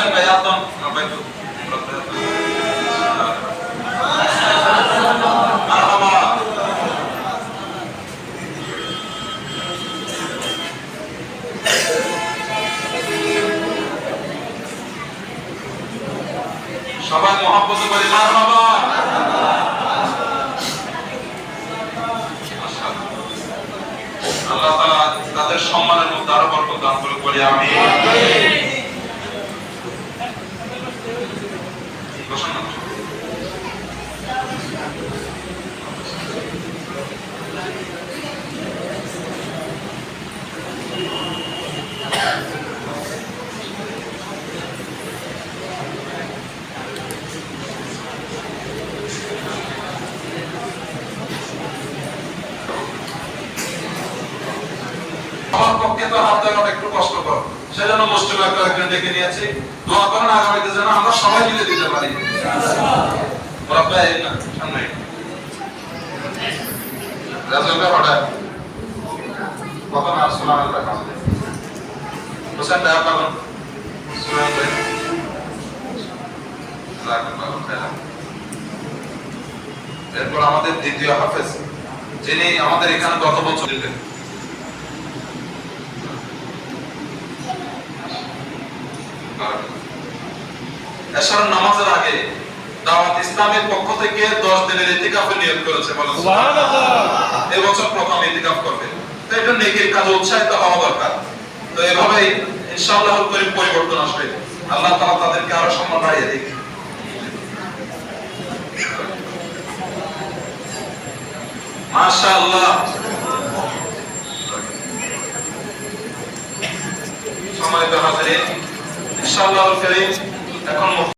হোসেন ভাই আদন ভাই তো মারহাবা সবাই মহব্বত করে মারহাবা। আল্লাহ তাআলা তাদের সম্মানের মধ্যে আরো বরকত দান করুক বলি আমিন। আমার পক্ষে তো হাত দেওয়াটা একটু কষ্টকর, সেজন্য মুসলিম একজন ডেকে নিয়েছি। দোয়া করেন আগামীতে যেন আমরা সবাই মিলে দিতে পারি। এরপর আমাদের দ্বিতীয় হাফেজ, যিনি আমাদের এখানে গত বছর দিলেন, এশার নামাজের আগে দাওয়াত ইসলামের পক্ষ থেকে 10 দিনের ইতিকাফে নিয়ত করেছে। বলেন সুবহানাল্লাহ। এই বছর প্রথম ইতিকাফ করবে, তো এটা নেকির কাজে উৎসাহিত হওয়া দরকার। তো এভাবেই ইনশাআল্লাহ করিম পরিবর্তন আসবে। আল্লাহ তাআলা তাদেরকে আরো সম্মান বাড়িয়ে দিক। মাশাআল্লাহ। সম্মানিত হাজিরিন, ইনশাআল্লাহ করিম এখন